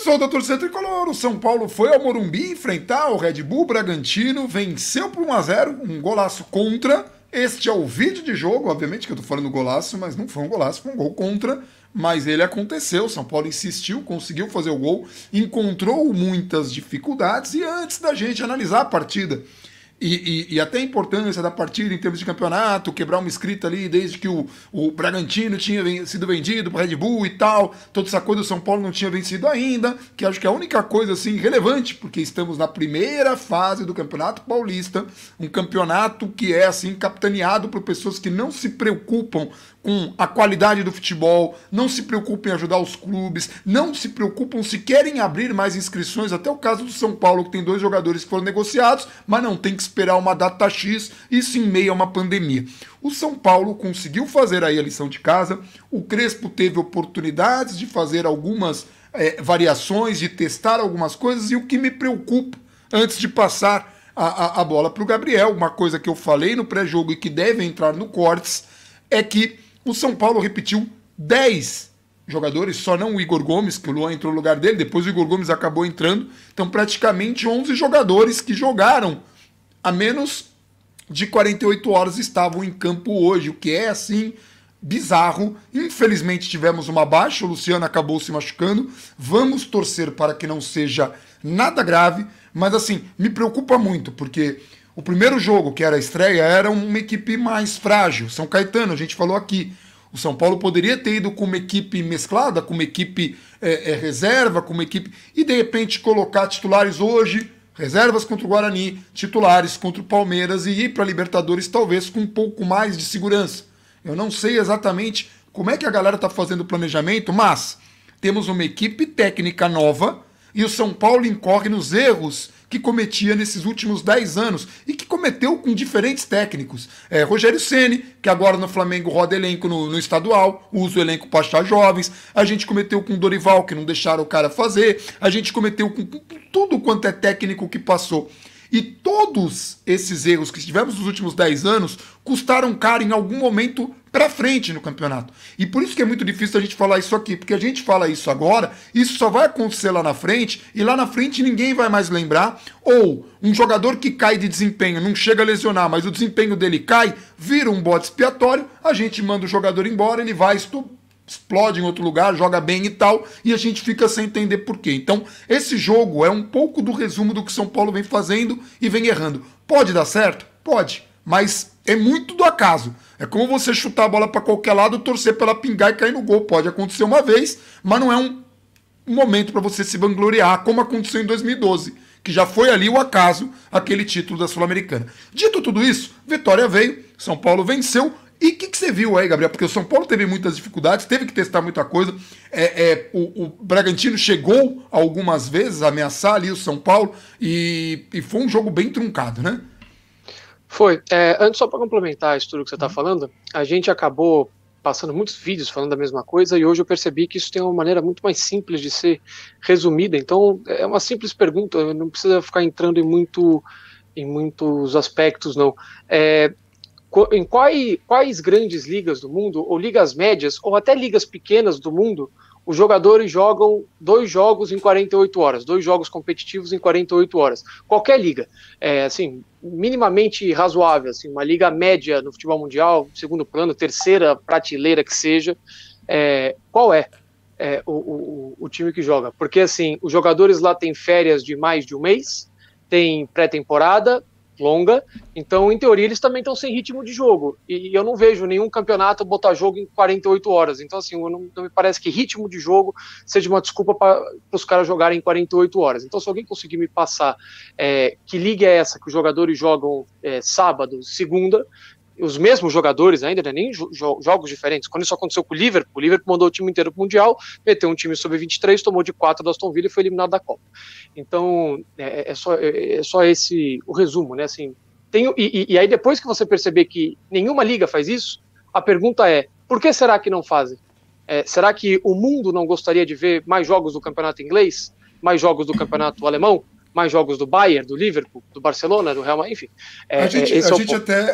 Pessoal da torcida tricolor, o São Paulo foi ao Morumbi enfrentar o Red Bull Bragantino, venceu por 1-0, um golaço contra. Este é o vídeo de jogo, obviamente que eu tô falando golaço, mas não foi um golaço, foi um gol contra, mas ele aconteceu, o São Paulo insistiu, conseguiu fazer o gol, encontrou muitas dificuldades e antes da gente analisar a partida e até a importância da partida em termos de campeonato, quebrar uma escrita ali desde que o Bragantino tinha sido vendido para Red Bull e tal, toda essa coisa, o São Paulo não tinha vencido ainda, que acho que é a única coisa assim relevante, porque estamos na primeira fase do Campeonato Paulista, um campeonato que é assim capitaneado por pessoas que não se preocupam com a qualidade do futebol, não se preocupam em ajudar os clubes, não se preocupam se querem abrir mais inscrições, até o caso do São Paulo, que tem 2 jogadores que foram negociados, mas não tem que esperar uma data X, isso em meio a uma pandemia. O São Paulo conseguiu fazer aí a lição de casa, o Crespo teve oportunidades de fazer algumas variações, de testar algumas coisas, e o que me preocupa, antes de passar a bola para o Gabriel, uma coisa que eu falei no pré-jogo e que deve entrar no cortes, é que o São Paulo repetiu 10 jogadores, só não o Igor Gomes, que o Luan entrou no lugar dele, depois o Igor Gomes acabou entrando, então praticamente 11 jogadores que jogaram a menos de 48 horas estavam em campo hoje, o que é assim bizarro. Infelizmente tivemos uma baixa, o Luciano acabou se machucando, vamos torcer para que não seja nada grave, mas assim, me preocupa muito, porque o primeiro jogo, que era a estreia, era uma equipe mais frágil. São Caetano, a gente falou aqui. O São Paulo poderia ter ido com uma equipe mesclada, com uma equipe reserva, com uma equipe... E, de repente, colocar titulares hoje, reservas contra o Guarani, titulares contra o Palmeiras e ir para a Libertadores, talvez, com um pouco mais de segurança. Eu não sei exatamente como é que a galera está fazendo o planejamento, mas temos uma equipe técnica nova e o São Paulo incorre nos erros que cometia nesses últimos 10 anos e que cometeu com diferentes técnicos. Rogério Ceni, que agora no Flamengo roda elenco no estadual, usa o elenco para achar jovens. A gente cometeu com o Dorival, que não deixaram o cara fazer. A gente cometeu com tudo quanto é técnico que passou. E todos esses erros que tivemos nos últimos 10 anos custaram caro em algum momento para frente no campeonato. E por isso que é muito difícil a gente falar isso aqui, porque a gente fala isso agora, isso só vai acontecer lá na frente, e lá na frente ninguém vai mais lembrar, ou um jogador que cai de desempenho, não chega a lesionar, mas o desempenho dele cai, vira um bode expiatório, a gente manda o jogador embora, ele vai explode em outro lugar, joga bem e tal, e a gente fica sem entender por quê. Então, esse jogo é um pouco do resumo do que São Paulo vem fazendo e vem errando. Pode dar certo? Pode, mas é muito do acaso. É como você chutar a bola para qualquer lado, torcer para ela pingar e cair no gol. Pode acontecer uma vez, mas não é um momento para você se vangloriar, como aconteceu em 2012, que já foi ali o acaso, aquele título da Sul-Americana. Dito tudo isso, vitória veio, São Paulo venceu. E o que você viu aí, Gabriel? Porque o São Paulo teve muitas dificuldades, teve que testar muita coisa. O Bragantino chegou algumas vezes a ameaçar ali o São Paulo e foi um jogo bem truncado, né? Foi. Antes, só para complementar isso tudo que você está falando, a gente acabou passando muitos vídeos falando da mesma coisa e hoje eu percebi que isso tem uma maneira muito mais simples de ser resumida. Então, é uma simples pergunta, não precisa ficar entrando em muitos aspectos, não. Em quais grandes ligas do mundo, ou ligas médias, ou até ligas pequenas do mundo, os jogadores jogam 2 jogos em 48 horas, 2 jogos competitivos em 48 horas. Qualquer liga, assim, minimamente razoável, assim, uma liga média no futebol mundial, segundo plano, terceira prateleira que seja, qual é o time que joga? Porque, assim, os jogadores lá têm férias de mais de um mês, tem pré-temporada longa, então em teoria eles também estão sem ritmo de jogo, e eu não vejo nenhum campeonato botar jogo em 48 horas, então assim, não me parece que ritmo de jogo seja uma desculpa para os caras jogarem em 48 horas, então se alguém conseguir me passar que liga é essa que os jogadores jogam sábado, segunda, os mesmos jogadores ainda, né, nem jogos diferentes. Quando isso aconteceu com o Liverpool mandou o time inteiro pro Mundial, meteu um time sub-23, tomou de 4 da Aston Villa e foi eliminado da Copa. Então, é só esse o resumo, né? Assim, e aí depois que você perceber que nenhuma liga faz isso, a pergunta é, por que será que não fazem? Será que o mundo não gostaria de ver mais jogos do campeonato inglês? Mais jogos do campeonato alemão? mais jogos do Bayern, do Liverpool, do Barcelona, do Real Madrid, enfim.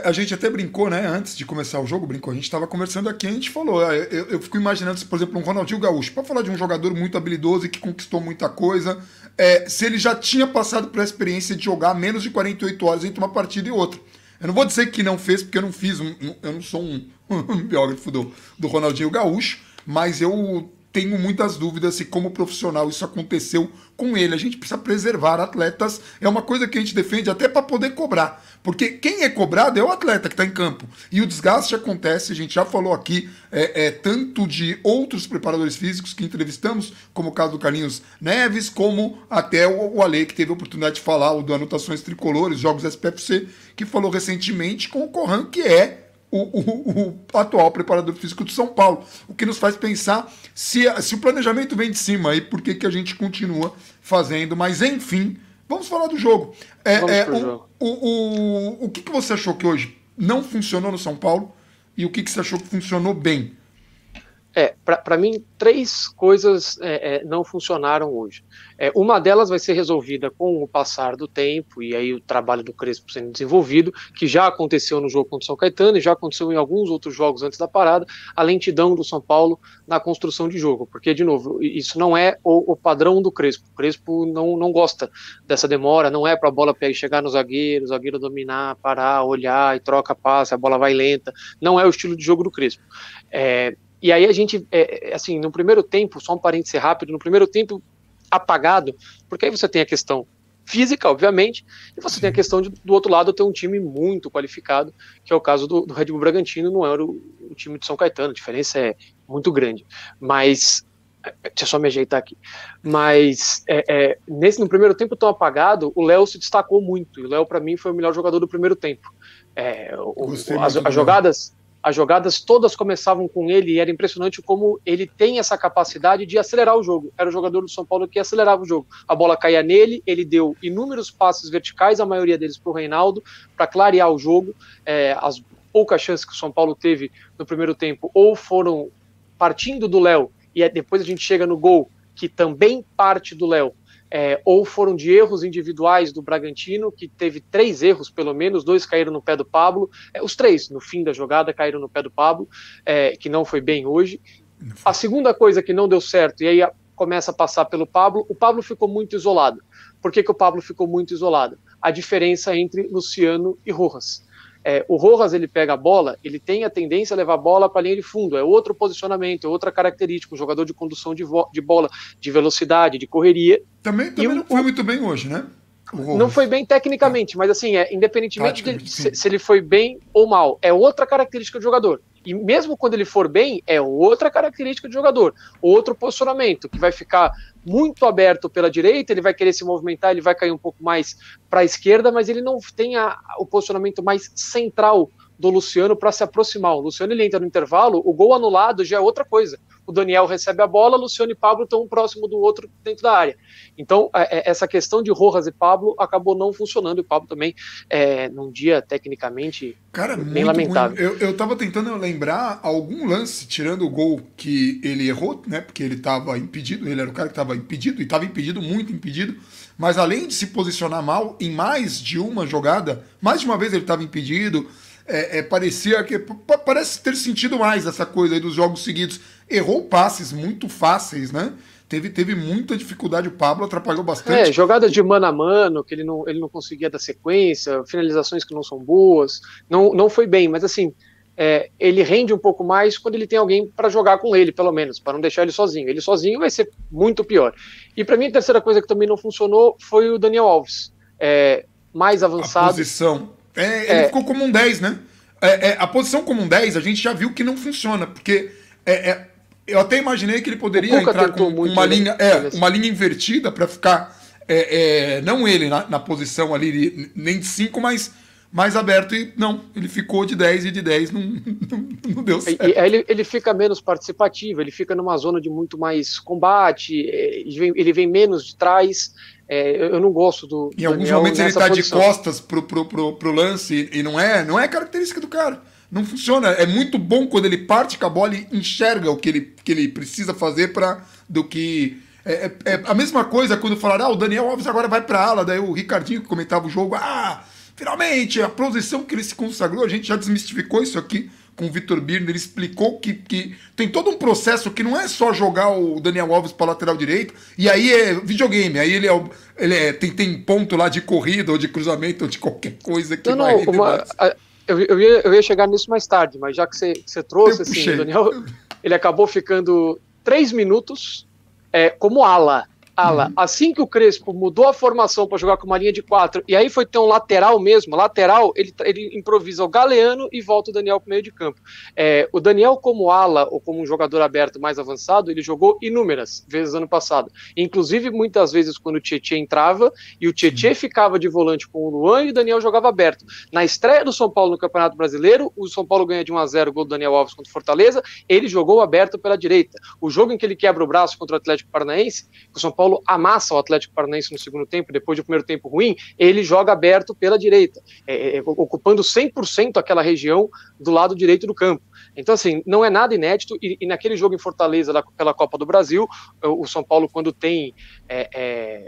A gente até brincou, né? Antes de começar o jogo, brincou. A gente estava conversando aqui, a gente falou. Eu fico imaginando, por exemplo, um Ronaldinho Gaúcho, para falar de um jogador muito habilidoso e que conquistou muita coisa, se ele já tinha passado por a experiência de jogar menos de 48 horas entre uma partida e outra. Eu não vou dizer que não fez, porque eu não fiz, eu não sou um biógrafo do Ronaldinho Gaúcho, mas eu tenho muitas dúvidas se como profissional isso aconteceu com ele. A gente precisa preservar atletas, é uma coisa que a gente defende até para poder cobrar, porque quem é cobrado é o atleta que está em campo, e o desgaste acontece, a gente já falou aqui, tanto de outros preparadores físicos que entrevistamos, como o caso do Carlinhos Neves, como até o Ale, que teve a oportunidade de falar, o do Anotações Tricolores, Jogos SPFC, que falou recentemente com o Corran, que é o atual preparador físico de São Paulo. O que nos faz pensar se o planejamento vem de cima aí, por que a gente continua fazendo. Mas, enfim, vamos falar do jogo. O que você achou que hoje não funcionou no São Paulo e o que você achou que funcionou bem? Para mim, 3 coisas não funcionaram hoje. Uma delas vai ser resolvida com o passar do tempo e aí o trabalho do Crespo sendo desenvolvido, que já aconteceu no jogo contra o São Caetano e já aconteceu em alguns outros jogos antes da parada, a lentidão do São Paulo na construção de jogo, porque, de novo, isso não é o padrão do Crespo. O Crespo não gosta dessa demora, não é para a bola chegar no zagueiro, o zagueiro dominar, parar, olhar e troca passe, a bola vai lenta, não é o estilo de jogo do Crespo. E aí a gente, assim, no primeiro tempo, só um parêntese rápido, no primeiro tempo apagado, porque aí você tem a questão física, obviamente, e você tem a questão do outro lado ter um time muito qualificado, que é o caso do Red Bull Bragantino, não era o time de São Caetano, a diferença é muito grande. Mas, deixa eu só me ajeitar aqui, mas no primeiro tempo tão apagado, o Léo se destacou muito, e o Léo, para mim, foi o melhor jogador do primeiro tempo. As jogadas todas começavam com ele e era impressionante como ele tem essa capacidade de acelerar o jogo. Era o jogador do São Paulo que acelerava o jogo. A bola caía nele, ele deu inúmeros passes verticais, a maioria deles para o Reinaldo, para clarear o jogo. As poucas chances que o São Paulo teve no primeiro tempo ou foram partindo do Léo, e depois a gente chega no gol, que também parte do Léo, ou foram de erros individuais do Bragantino, que teve 3 erros pelo menos, 2 caíram no pé do Pablo, os 3 no fim da jogada caíram no pé do Pablo, que não foi bem hoje. A segunda coisa que não deu certo, e aí começa a passar pelo Pablo, o Pablo ficou muito isolado. Por que o Pablo ficou muito isolado? A diferença entre Luciano e Rojas. O Rojas, ele pega a bola, ele tem a tendência a levar a bola para a linha de fundo, é outro posicionamento, é outra característica, um jogador de condução de bola, de velocidade, de correria. Também não foi muito bem hoje, né? Não foi bem tecnicamente, mas assim, independentemente se ele foi bem ou mal, é outra característica do jogador. E mesmo quando ele for bem, é outra característica do jogador, outro posicionamento, que vai ficar muito aberto pela direita, ele vai querer se movimentar, ele vai cair um pouco mais para a esquerda, mas ele não tem o posicionamento mais central do Luciano para se aproximar. O Luciano, ele entra no intervalo, o gol anulado já é outra coisa. O Daniel recebe a bola, Luciano e Pablo estão um próximo do outro dentro da área. Então, essa questão de Rojas e Pablo acabou não funcionando, e o Pablo também, num dia tecnicamente bem lamentável. Eu estava tentando lembrar algum lance, tirando o gol que ele errou, né? Porque ele estava impedido, ele era o cara que estava impedido, e estava impedido, muito impedido, mas além de se posicionar mal, em mais de uma jogada, mais de uma vez ele estava impedido. Parecia que parece ter sentido mais essa coisa aí dos jogos seguidos. Errou passes muito fáceis, né? Teve muita dificuldade, o Pablo atrapalhou bastante. Jogadas de mano a mano, que ele não conseguia dar sequência, finalizações que não são boas, não foi bem, mas assim, ele rende um pouco mais quando ele tem alguém para jogar com ele, pelo menos, para não deixar ele sozinho. Ele sozinho vai ser muito pior. E para mim, a terceira coisa que também não funcionou foi o Daniel Alves. Mais avançado. A posição. Ele ficou como um 10, né? A posição como um 10, a gente já viu que não funciona, porque eu até imaginei que ele poderia entrar com uma linha invertida para ficar, não ele na posição ali, nem de 5, mas mais aberto, e não, ele ficou de 10 e de 10 não deu certo. E aí ele fica menos participativo, ele fica numa zona de muito mais combate, ele vem menos de trás. Eu não gosto do Em alguns Daniel momentos ele tá posição. de costas pro lance, e não é característica do cara. Não funciona. É muito bom quando ele parte com a bola e enxerga o que ele precisa fazer do que É a mesma coisa quando falaram, o Daniel Alves agora vai pra ala, daí o Ricardinho que comentava o jogo, finalmente, a posição que ele se consagrou, a gente já desmistificou isso aqui com o Vitor Birner, ele explicou que tem todo um processo que não é só jogar o Daniel Alves para lateral direito, e aí é videogame, aí tem ponto lá de corrida ou de cruzamento ou de qualquer coisa que eu ia chegar nisso mais tarde, mas já que você trouxe, assim, o Daniel, ele acabou ficando 3 minutos como ala. Assim que o Crespo mudou a formação para jogar com uma linha de 4, e aí foi ter um lateral mesmo, ele improvisa o Galeano e volta o Daniel para o meio de campo. O Daniel como ala, ou como um jogador aberto mais avançado, ele jogou inúmeras vezes ano passado, inclusive muitas vezes quando o Tietê entrava, e o Tietê ficava de volante com o Luan e o Daniel jogava aberto. Na estreia do São Paulo no Campeonato Brasileiro, o São Paulo ganha de 1-0 o gol do Daniel Alves contra o Fortaleza, ele jogou aberto pela direita. O jogo em que ele quebra o braço contra o Atlético Paranaense, o São Paulo amassa o Atlético Paranaense no segundo tempo, depois do primeiro tempo ruim, ele joga aberto pela direita, ocupando 100% aquela região do lado direito do campo. Então, assim, não é nada inédito, e naquele jogo em Fortaleza, pela Copa do Brasil, o São Paulo, quando tem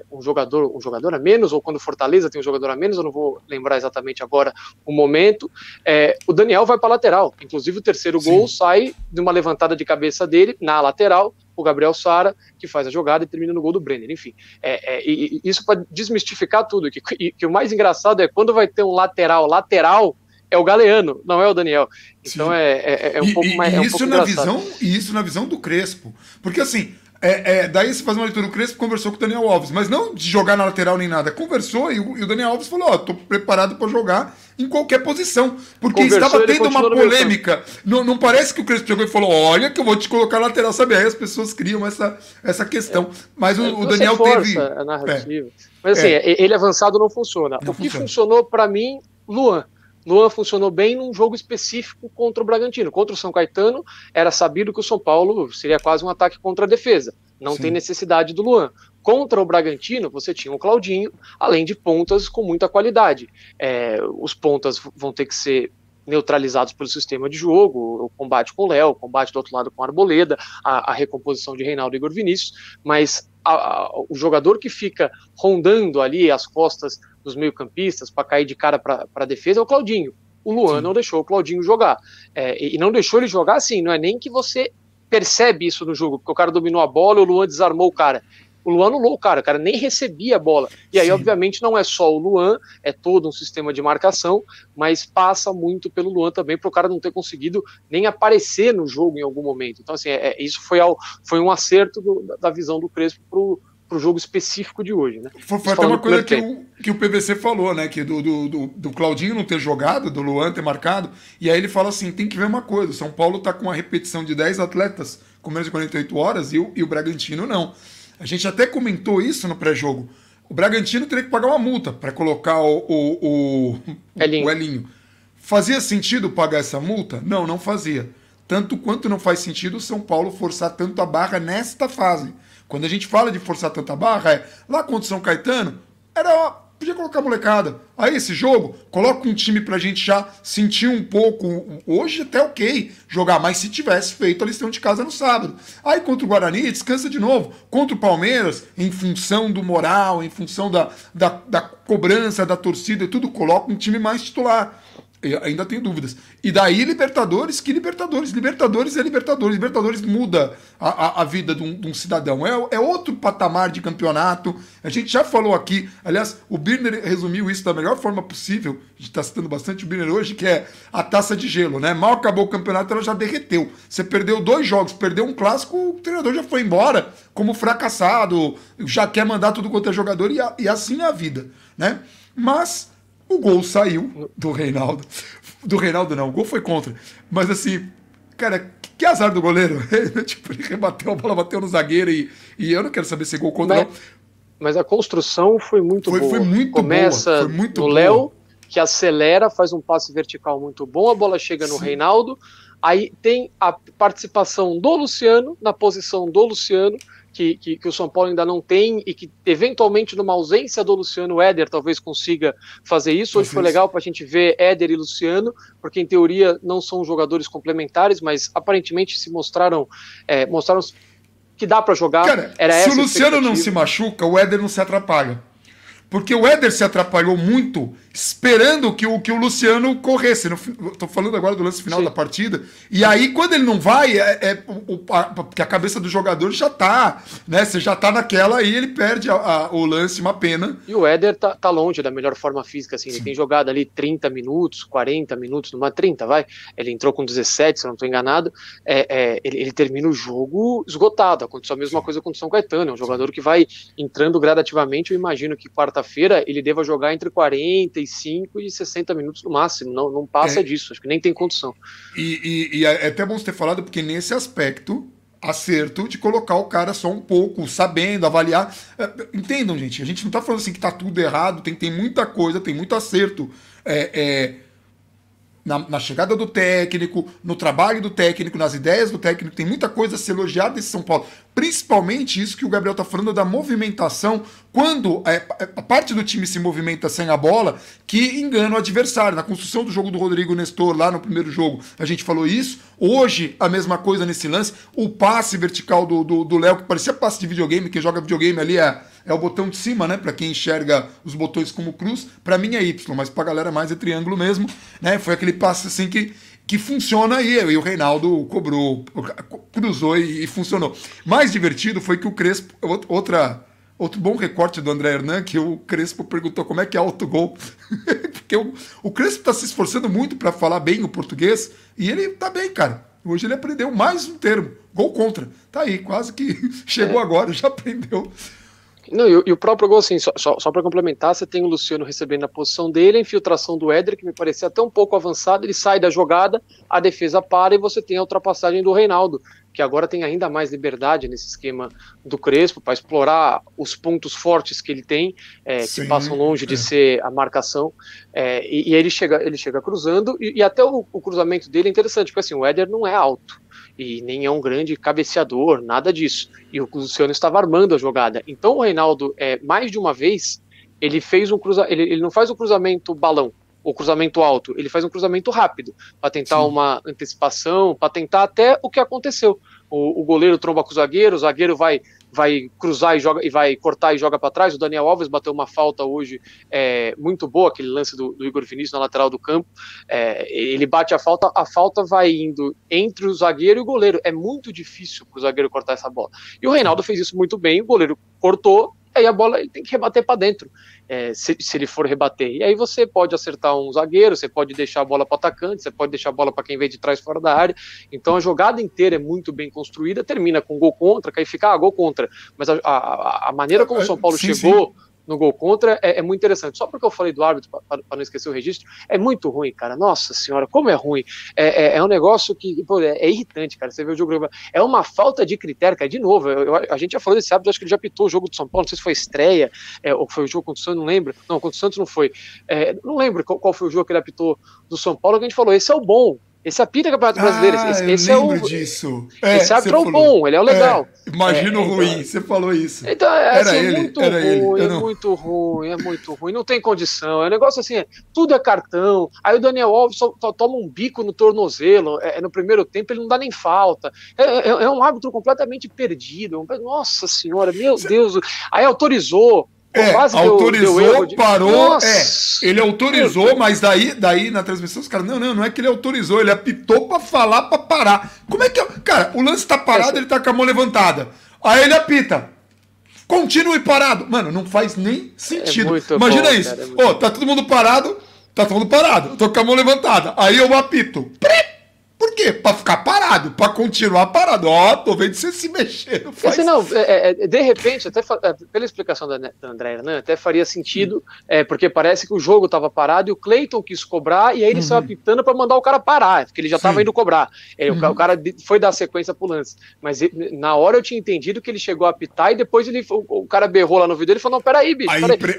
um jogador a menos, ou quando o Fortaleza tem um jogador a menos, eu não vou lembrar exatamente agora o momento, o Daniel vai para a lateral, inclusive o terceiro gol sai de uma levantada de cabeça dele, na lateral, o Gabriel Sara, que faz a jogada e termina no gol do Brenner, enfim. E isso para desmistificar tudo, que o mais engraçado é quando vai ter um lateral, é o Galeano, não é o Daniel. Então um pouco mais engraçado. E isso na visão do Crespo. Porque assim, daí você faz uma leitura, o Crespo conversou com o Daniel Alves, mas não de jogar na lateral nem nada. Conversou e o Daniel Alves falou, tô preparado para jogar em qualquer posição. Porque estava tendo uma polêmica. Não parece que o Crespo chegou e falou, olha que eu vou te colocar na lateral, sabe? Aí as pessoas criam essa questão. Mas o Daniel teve... a narrativa. Mas assim, ele avançado não funciona. Que funcionou para mim, Luan funcionou bem num jogo específico contra o Bragantino. Contra o São Caetano, era sabido que o São Paulo seria quase um ataque contra a defesa. Não tem necessidade do Luan. Contra o Bragantino, você tinha o Claudinho, além de pontas com muita qualidade. Os pontas vão ter que ser neutralizados pelo sistema de jogo, o combate com o Léo, o combate do outro lado com a Arboleda, a recomposição de Reinaldo e Igor Vinícius, mas o jogador que fica rondando ali as costas dos meio-campistas para cair de cara para a defesa é o Claudinho. O Luan não deixou o Claudinho jogar. E não deixou ele jogar assim, não é nem que você percebe isso no jogo, porque o cara dominou a bola e o Luan desarmou o cara. O Luan anulou o cara nem recebia a bola. E aí, obviamente, não é só o Luan, é todo um sistema de marcação, mas passa muito pelo Luan também, para o cara não ter conseguido nem aparecer no jogo em algum momento. Então, assim, isso foi um acerto da visão do Crespo pro jogo específico de hoje, né? Foi até uma coisa que o PVC falou, né? Que do Claudinho não ter jogado, do Luan ter marcado, e aí ele fala assim, tem que ver uma coisa, o São Paulo tá com uma repetição de 10 atletas com menos de 48 horas e o Bragantino não. A gente até comentou isso no pré-jogo. O Bragantino teria que pagar uma multa para colocar o Elinho. Fazia sentido pagar essa multa? Não fazia. Tanto quanto não faz sentido o São Paulo forçar tanto a barra nesta fase. Quando a gente fala de forçar tanta barra, lá contra o São Caetano, podia colocar a molecada. Aí esse jogo, coloca um time pra gente já sentir um pouco, hoje até ok, jogar, mas se tivesse feito a lição de casa no sábado. Aí contra o Guarani, descansa de novo. Contra o Palmeiras, em função do moral, em função da cobrança da torcida e tudo, coloca um time mais titular. Eu ainda tenho dúvidas. E daí Libertadores, que Libertadores? Libertadores é Libertadores. Libertadores muda a vida de um cidadão. É outro patamar de campeonato. A gente já falou aqui, aliás, o Birner resumiu isso da melhor forma possível. A gente está citando bastante o Birner hoje, que é a taça de gelo, né? Mal acabou o campeonato, ela já derreteu. Você perdeu 2 jogos, perdeu um clássico, o treinador já foi embora como fracassado, já quer mandar tudo quanto é jogador, e assim é a vida, né? Mas o gol saiu do Reinaldo. Do Reinaldo não, o gol foi contra. Mas assim, cara, que azar do goleiro. Tipo, ele rebateu, a bola bateu no zagueiro e eu não quero saber se é gol contra ou não. Mas a construção foi muito boa. Foi muito Começa boa. Foi muito no Léo, que acelera, faz um passe vertical muito bom, a bola chega no Reinaldo. Aí tem a participação do Luciano, na posição do Luciano, que o São Paulo ainda não tem e que eventualmente numa ausência do Luciano, o Éder talvez consiga fazer isso. Hoje foi legal para a gente ver Éder e Luciano, porque em teoria não são jogadores complementares, mas aparentemente se mostraram que dá para jogar. Cara, era se essa o Luciano não expectativa. se machuca, o Éder não se atrapalha. Porque o Éder se atrapalhou muito esperando que o Luciano corresse. Tô falando agora do lance final Sim. da partida. E aí, quando ele não vai, porque a cabeça do jogador já tá, né? Você já tá naquela e ele perde o lance, uma pena. E o Éder tá longe da melhor forma física, assim. Ele tem jogado ali 30 minutos, 40 minutos, numa 30, vai. Ele entrou com 17, se eu não tô enganado. Ele termina o jogo esgotado. Aconteceu a mesma coisa com o São Caetano. É um jogador que vai entrando gradativamente. Eu imagino que quarta-feira ele deva jogar entre 45 e 60 minutos no máximo. Não passa disso. Acho que nem tem condição. E é até bom você ter falado, porque nesse aspecto, acerto de colocar o cara só um pouco, sabendo, avaliar. Entendam, gente, a gente não tá falando assim que tá tudo errado, tem muita coisa, tem muito acerto na chegada do técnico, no trabalho do técnico, nas ideias do técnico, tem muita coisa a se elogiar desse São Paulo. Principalmente isso que o Gabriel tá falando da movimentação, quando a parte do time se movimenta sem a bola, que engana o adversário. Na construção do jogo do Rodrigo Nestor, lá no primeiro jogo, a gente falou isso. Hoje, a mesma coisa nesse lance. O passe vertical do Léo, que parecia passe de videogame, quem joga videogame ali é o botão de cima, né? Pra quem enxerga os botões como cruz. Pra mim é Y, mas pra galera mais é triângulo mesmo, né? Foi aquele passe assim que funciona e o Reinaldo cobrou, cruzou e funcionou. Mais divertido foi que o Crespo, outro bom recorte do André Hernan, que o Crespo perguntou como é que é autogol. Porque o Crespo tá se esforçando muito para falar bem o português e ele tá bem, cara. Hoje ele aprendeu mais um termo, gol contra. Tá aí, quase que chegou agora, já aprendeu. Não, e o próprio gol, assim, só para complementar, você tem o Luciano recebendo a posição dele, a infiltração do Éder, que me parecia até um pouco avançado, ele sai da jogada, a defesa para e você tem a ultrapassagem do Reinaldo, que agora tem ainda mais liberdade nesse esquema do Crespo para explorar os pontos fortes que ele tem, que passam longe de ser a marcação, e ele chega cruzando, e até o cruzamento dele é interessante, porque assim, o Éder não é alto, e nem é um grande cabeceador, nada disso. E o Luciano estava armando a jogada. Então o Reinaldo, mais de uma vez, ele fez ele não faz o cruzamento balão, o cruzamento alto, ele faz um cruzamento rápido, para tentar uma antecipação, para tentar até o que aconteceu. O goleiro tromba com o zagueiro vai cruzar e vai cortar e joga para trás. O Daniel Alves bateu uma falta hoje muito boa, aquele lance do Igor Vinícius na lateral do campo. Ele bate a falta vai indo entre o zagueiro e o goleiro. É muito difícil para o zagueiro cortar essa bola. E o Reinaldo fez isso muito bem, o goleiro cortou, aí a bola ele tem que rebater para dentro, se ele for rebater. E aí você pode acertar um zagueiro, você pode deixar a bola para o atacante, você pode deixar a bola para quem vem de trás fora da área. Então a jogada inteira é muito bem construída, termina com gol contra, que aí fica gol contra. Mas a maneira como o São Paulo chegou no gol contra é muito interessante. Só porque eu falei do árbitro, para não esquecer o registro, é muito ruim, cara. Nossa senhora, como é ruim. É um negócio que é irritante, cara. Você vê o jogo, é uma falta de critério, cara. De novo, a gente já falou desse árbitro, acho que ele já pitou o jogo do São Paulo, não sei se foi estreia, ou foi o jogo contra o Santos, não lembro. Não, contra o Santos não foi. Não lembro qual foi o jogo que ele apitou do São Paulo, que a gente falou, esse é o bom. Esse apita Campeonato Brasileiro. Esse eu lembro disso. Esse árbitro é o bom, ele é o legal. Imagina o ruim, você falou isso. Então, era assim, ele, muito era ruim, ele. É muito ruim, não tem condição. É um negócio assim, tudo é cartão. Aí o Daniel Alves só toma um bico no tornozelo, no primeiro tempo ele não dá nem falta. É um árbitro completamente perdido. Nossa senhora, meu Deus. Aí autorizou. Autorizou, deu parou. Nossa, ele autorizou, mas daí na transmissão os caras, não é que ele autorizou, ele apitou pra falar pra parar. Como é que cara, o lance tá parado, ele tá com a mão levantada. Aí ele apita. Continue parado. Mano, não faz nem sentido. Imagina isso. Cara, tá todo mundo parado, eu tô com a mão levantada. Aí eu apito. Por quê? Pra ficar parado, pra continuar parado. Tô vendo você se mexer. Não faz... de repente, até pela explicação da André Hernan, até faria sentido, porque parece que o jogo tava parado e o Cleiton quis cobrar, e aí ele saiu apitando pra mandar o cara parar, porque ele já tava indo cobrar. O cara foi dar sequência pro lance. Mas na hora eu tinha entendido que ele chegou a apitar e depois o cara berrou lá no vídeo dele e falou, não, peraí, bicho,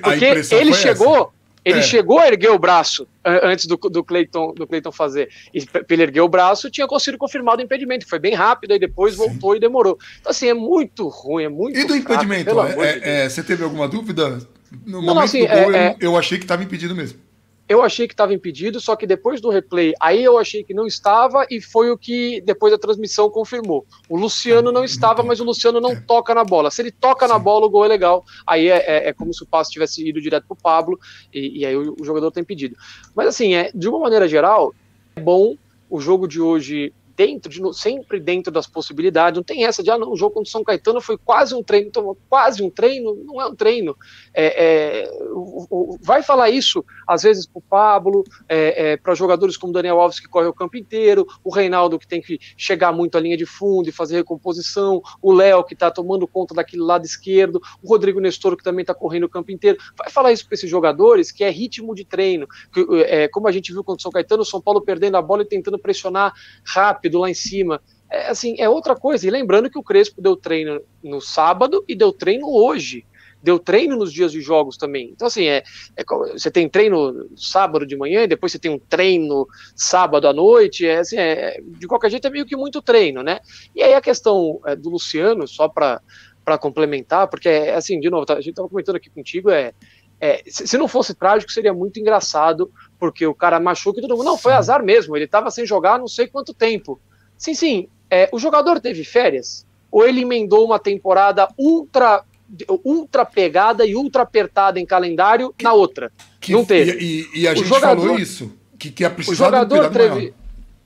porque ele chegou... Ele chegou a erguer o braço antes do Cleiton fazer. E pra ele erguer o braço, tinha conseguido confirmar o impedimento. Foi bem rápido, aí depois voltou e demorou. Então, assim, é muito ruim, é muito E do fraco, impedimento? Pelo amor de Deus. Você teve alguma dúvida? No Não, momento assim, do gol, eu achei que estava impedido mesmo. eu achei que estava impedido, só que depois do replay, aí eu achei que não estava, e foi o que depois da transmissão confirmou. O Luciano não estava, mas o Luciano não toca na bola. Se ele toca na bola, o gol é legal. Aí é como se o passe tivesse ido direto pro Pablo, e aí o jogador tem impedido. Mas assim, de uma maneira geral, é bom o jogo de hoje sempre dentro das possibilidades, não tem essa de, não, o jogo contra o São Caetano foi quase um treino, então, quase um treino, não é um treino, vai falar isso, às vezes pro Pablo, para jogadores como Daniel Alves que corre o campo inteiro, o Reinaldo que tem que chegar muito à linha de fundo e fazer recomposição, o Léo que tá tomando conta daquele lado esquerdo, o Rodrigo Nestor que também tá correndo o campo inteiro, vai falar isso para esses jogadores, que é ritmo de treino, como a gente viu contra o São Caetano, o São Paulo perdendo a bola e tentando pressionar rápido lá em cima, é outra coisa. E lembrando que o Crespo deu treino no sábado e deu treino hoje, deu treino nos dias de jogos também. Então assim, você tem treino sábado de manhã e depois você tem um treino sábado à noite, de qualquer jeito é meio que muito treino, né? E aí a questão do Luciano, só para complementar, porque assim, de novo, a gente estava comentando aqui contigo, se não fosse trágico, seria muito engraçado, porque o cara machuca e todo mundo, não, foi azar mesmo, ele estava sem jogar não sei quanto tempo. Sim, o jogador teve férias? Ou ele emendou uma temporada ultra pegada e ultra apertada em calendário na outra? Não teve. E a gente falou isso, que ia precisar de um cuidado maior.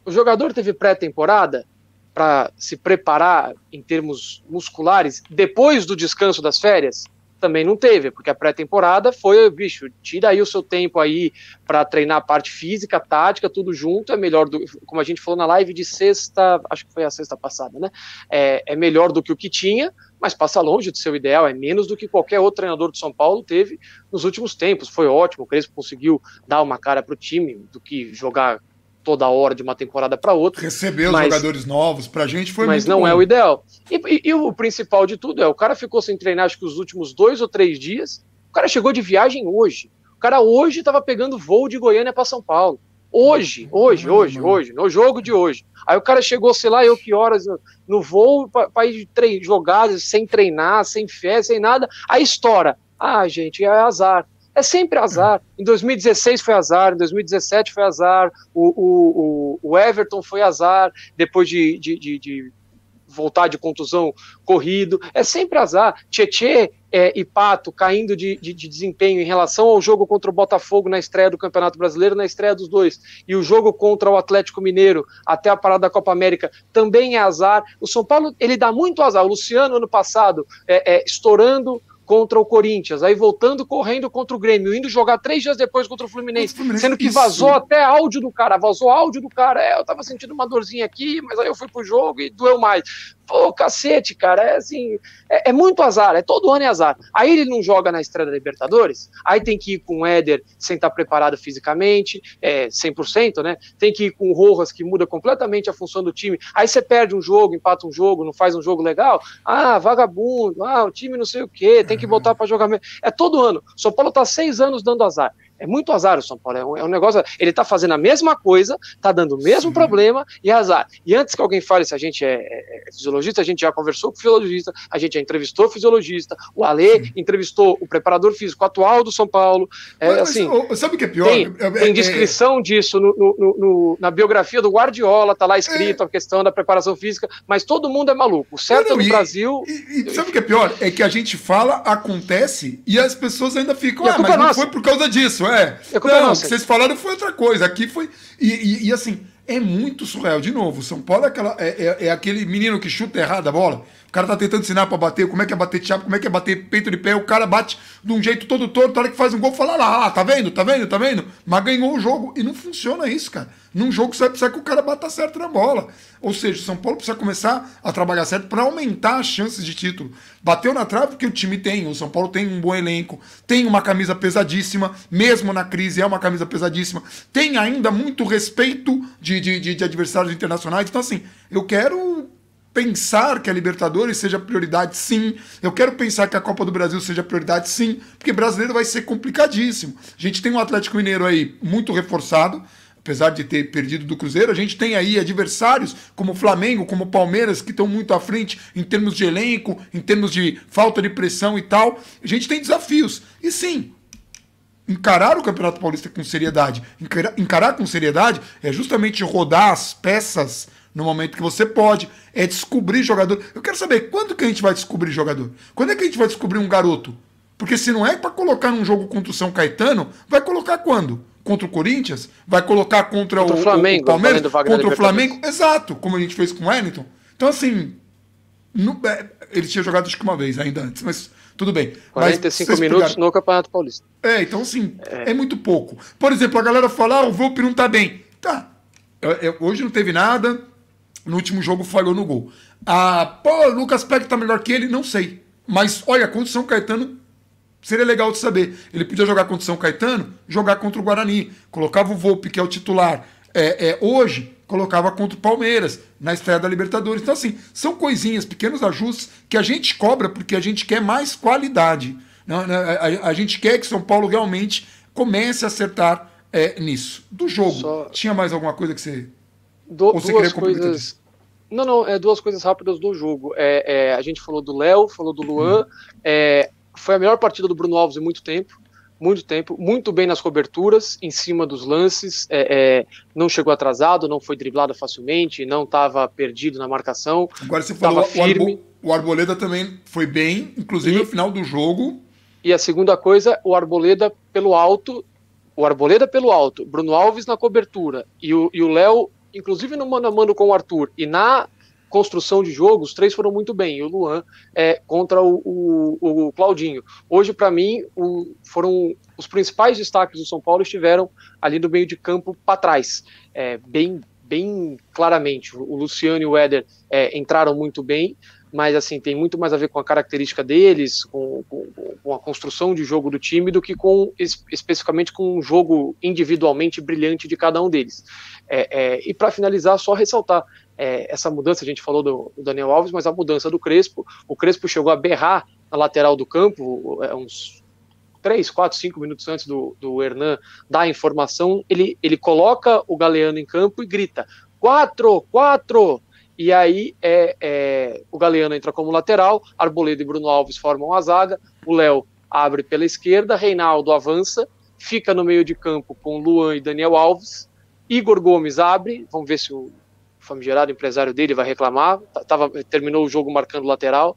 O jogador teve pré-temporada para se preparar em termos musculares depois do descanso das férias? Também não teve, porque a pré-temporada foi, bicho, tira aí o seu tempo aí para treinar a parte física, tática, tudo junto, é melhor como a gente falou na live de sexta, acho que foi a sexta passada, né? É melhor do que o que tinha, mas passa longe do seu ideal, é menos do que qualquer outro treinador de São Paulo teve nos últimos tempos. Foi ótimo, o Crespo conseguiu dar uma cara pro time do que jogar toda hora de uma temporada para outra. Receber os jogadores novos, pra gente foi muito bom. Mas não é o ideal. E o principal de tudo o cara ficou sem treinar acho que os últimos 2 ou 3 dias, o cara chegou de viagem hoje. O cara hoje estava pegando voo de Goiânia para São Paulo. Hoje, no jogo de hoje. Aí o cara chegou, sei lá, que horas no voo para ir jogar sem treinar, sem fé, sem nada. Aí estoura. Gente, é azar. É sempre azar. Em 2016 foi azar, em 2017 foi azar, o Everton foi azar, depois de voltar de contusão corrido. É sempre azar. Tietê e Pato caindo de desempenho em relação ao jogo contra o Botafogo na estreia do Campeonato Brasileiro, na estreia dos dois. E o jogo contra o Atlético Mineiro, até a parada da Copa América, também é azar. O São Paulo, ele dá muito azar. O Luciano, ano passado, estourando contra o Corinthians, aí voltando correndo contra o Grêmio, indo jogar 3 dias depois contra o Fluminense, sendo que vazou até áudio do cara, eu tava sentindo uma dorzinha aqui, mas aí eu fui pro jogo e doeu mais. Pô, cacete, cara, é muito azar, todo ano é azar. Aí ele não joga na estreia da Libertadores, aí tem que ir com o Éder sem estar preparado fisicamente, 100%, né? Tem que ir com o Rojas, que muda completamente a função do time, aí você perde um jogo, empata um jogo, não faz um jogo legal, vagabundo, o time não sei o quê, tem que voltar para jogar mesmo. É todo ano. O São Paulo tá 6 anos dando azar. É muito azar o São Paulo, é um negócio, ele tá fazendo a mesma coisa, tá dando o mesmo problema e azar. E antes que alguém fale se a gente é fisiologista, a gente já conversou com o fisiologista, a gente já entrevistou o fisiologista, o Alê entrevistou o preparador físico atual do São Paulo. Sabe o que é pior? Tem descrição disso na biografia do Guardiola, tá lá escrito a questão da preparação física, mas todo mundo é maluco. O certo no Brasil... Sabe o que é pior? É que a gente fala, acontece, e as pessoas ainda ficam, mas não foi por causa disso. Não, o que vocês falaram foi outra coisa. Aqui foi. E assim, é muito surreal. De novo, o São Paulo é aquele menino que chuta errado a bola. O cara tá tentando ensinar pra bater, como é que é bater chapa, como é que é bater peito de pé. O cara bate de um jeito todo torto. A hora que faz um gol, fala lá, tá vendo? Mas ganhou o jogo. E não funciona isso, cara. Num jogo você precisa que o cara bata certo na bola. Ou seja, o São Paulo precisa começar a trabalhar certo para aumentar as chances de título. Bateu na trave porque o time tem. O São Paulo tem um bom elenco, tem uma camisa pesadíssima, mesmo na crise é uma camisa pesadíssima. Tem ainda muito respeito de adversários internacionais. Então assim, eu quero pensar que a Libertadores seja prioridade, sim. Eu quero pensar que a Copa do Brasil seja prioridade, sim. Porque brasileiro vai ser complicadíssimo. A gente tem um Atlético Mineiro aí muito reforçado, apesar de ter perdido do Cruzeiro. A gente tem aí adversários como o Flamengo, como o Palmeiras, que estão muito à frente em termos de elenco, em termos de falta de pressão e tal. A gente tem desafios. E sim, encarar o Campeonato Paulista com seriedade. Encarar com seriedade é justamente rodar as peças no momento que você pode, é descobrir jogador. Eu quero saber, quando que a gente vai descobrir jogador? Quando é que a gente vai descobrir um garoto? Porque se não é para colocar num jogo contra o São Caetano, vai colocar quando? Contra o Corinthians? Vai colocar contra o Flamengo, o Palmeiras? Contra o Flamengo? Exato, como a gente fez com o Wellington. Então, assim, ele tinha jogado acho que uma vez ainda antes, mas tudo bem. 45 minutos no Campeonato Paulista. Então, assim, é muito pouco. Por exemplo, a galera fala, o Volpi não tá bem. Tá. Hoje não teve nada, no último jogo falhou no gol. O Lucas Peck tá melhor que ele? Não sei. Mas, olha, contra o São Caetano, seria legal de saber. Ele podia jogar contra o São Caetano, jogar contra o Guarani. Colocava o Volpi, que é o titular. Hoje, colocava contra o Palmeiras, na estreia da Libertadores. Então, assim, são coisinhas, pequenos ajustes que a gente cobra porque a gente quer mais qualidade. A gente quer que São Paulo realmente comece a acertar nisso. Do jogo, tinha mais alguma coisa que você... Duas coisas... Não, duas coisas rápidas do jogo. A gente falou do Léo, falou do Luan. Foi a melhor partida do Bruno Alves em muito tempo, muito bem nas coberturas, em cima dos lances, não chegou atrasado, não foi driblado facilmente, não estava perdido na marcação. Agora você falou, firme. O Arboleda também foi bem, inclusive no final do jogo. E a segunda coisa, o Arboleda pelo alto, Bruno Alves na cobertura, e o Léo, inclusive no mano a mano com o Arthur, e na construção de jogo, os três foram muito bem, e o Luan contra o Claudinho. Hoje, para mim, foram os principais destaques do São Paulo estiveram ali no meio de campo para trás, bem claramente. O Luciano e o Éder entraram muito bem, mas assim, tem muito mais a ver com a característica deles, com a construção de jogo do time, do que especificamente com um jogo individualmente brilhante de cada um deles. E para finalizar, só ressaltar essa mudança, a gente falou do Daniel Alves, mas a mudança do Crespo. O Crespo chegou a berrar na lateral do campo, uns 3, 4, 5 minutos antes do Hernan dar a informação, ele coloca o Galeano em campo e grita, 4! E aí o Galeano entra como lateral, Arboleda e Bruno Alves formam a zaga, o Léo abre pela esquerda, Reinaldo avança, fica no meio de campo com Luan e Daniel Alves, Igor Gomes abre, vamos ver se o famigerado empresário dele vai reclamar, terminou o jogo marcando lateral,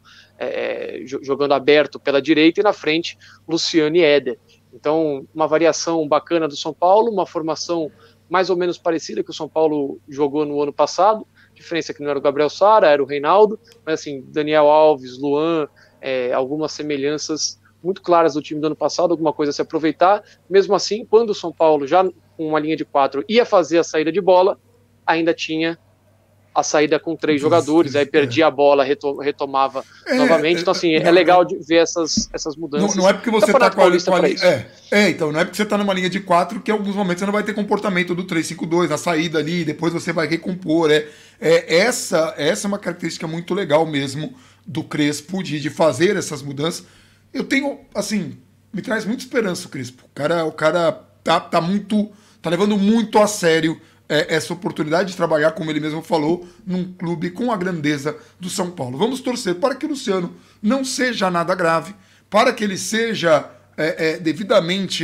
jogando aberto pela direita, e na frente Luciano e Éder. Então, uma variação bacana do São Paulo, uma formação mais ou menos parecida que o São Paulo jogou no ano passado, a diferença é que não era o Gabriel Sara, era o Reinaldo, mas assim, Daniel Alves, Luan, algumas semelhanças muito claras do time do ano passado, alguma coisa a se aproveitar. Mesmo assim, quando o São Paulo, já com uma linha de 4, ia fazer a saída de bola, ainda tinha a saída com 3 jogadores, aí perdia a bola, retomava novamente. Então, assim, é legal de ver essas mudanças. Não é porque você está com a linha. Então, não é porque você está numa linha de 4 que em alguns momentos você não vai ter comportamento do 3-5-2, a saída ali, depois você vai recompor. Essa é uma característica muito legal mesmo do Crespo, de fazer essas mudanças. Eu tenho, assim, me traz muita esperança o Crespo. O cara tá levando muito a sério essa oportunidade de trabalhar, como ele mesmo falou, num clube com a grandeza do São Paulo. Vamos torcer para que o Luciano não seja nada grave, para que ele seja devidamente,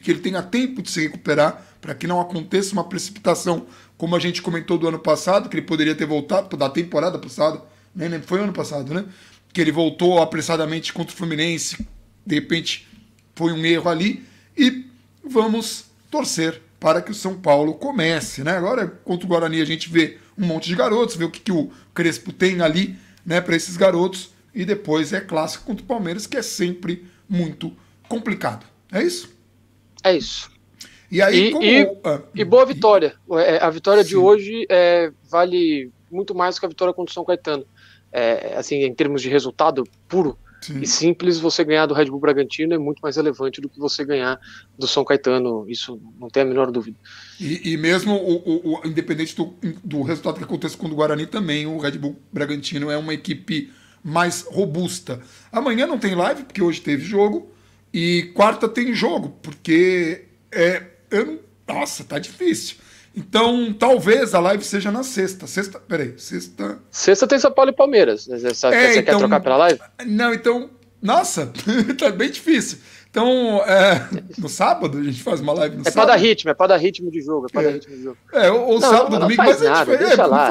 que ele tenha tempo de se recuperar, para que não aconteça uma precipitação, como a gente comentou do ano passado, que ele poderia ter voltado, da temporada passada, né? Foi ano passado, né? Que ele voltou apressadamente contra o Fluminense, de repente foi um erro ali, e vamos torcer para que o São Paulo comece, né? Agora, contra o Guarani, a gente vê um monte de garotos, vê o que o Crespo tem ali, né, para esses garotos, e depois é clássico contra o Palmeiras, que é sempre muito complicado. É isso? É isso. E aí, e boa vitória. A vitória de hoje vale muito mais que a vitória contra o São Caetano. Assim, em termos de resultado puro, sim, e simples, você ganhar do Red Bull Bragantino é muito mais relevante do que você ganhar do São Caetano, isso não tem a menor dúvida. E mesmo independente do resultado que aconteça com o Guarani, também o Red Bull Bragantino é uma equipe mais robusta. Amanhã não tem live, porque hoje teve jogo, e quarta tem jogo, porque nossa, tá difícil. Então, talvez a live seja na sexta. Sexta tem São Paulo e Palmeiras. Você quer trocar pela live? Não, então... Nossa, tá bem difícil. Então, no sábado, a gente faz uma live no sábado. É pra dar ritmo de jogo, Ou sábado, domingo, mas a gente deixa lá.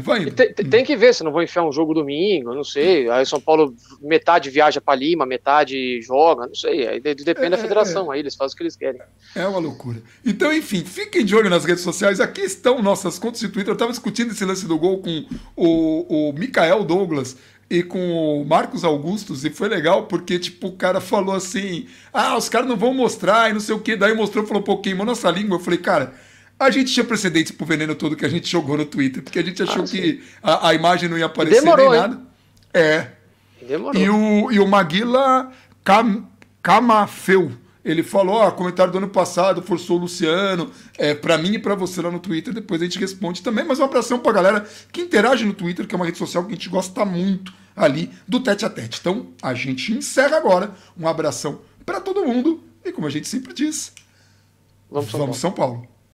Vai indo. Tem que ver se não vou enfiar um jogo domingo, eu não sei. Aí São Paulo, metade viaja pra Lima, metade joga, não sei. Aí depende da federação, aí eles fazem o que eles querem. É uma loucura. Então, enfim, fiquem de olho nas redes sociais. Aqui estão nossas contas de Twitter. Eu tava discutindo esse lance do gol com o Mikael Douglas e com o Marcos Augustos, e foi legal porque, tipo, o cara falou assim, os caras não vão mostrar e não sei o que, daí mostrou, falou, pô, queimou nossa língua. Eu falei, cara, a gente tinha precedentes pro veneno todo que a gente jogou no Twitter, porque a gente achou que a imagem não ia aparecer nem nada. Demorou. E o Maguila Camafeu, ele falou, comentário do ano passado, forçou o Luciano, pra mim e pra você lá no Twitter, depois a gente responde também, mas um abração pra galera que interage no Twitter, que é uma rede social que a gente gosta muito ali do tete a tete. Então, a gente encerra agora, um abração pra todo mundo, e como a gente sempre diz, vamos São Paulo.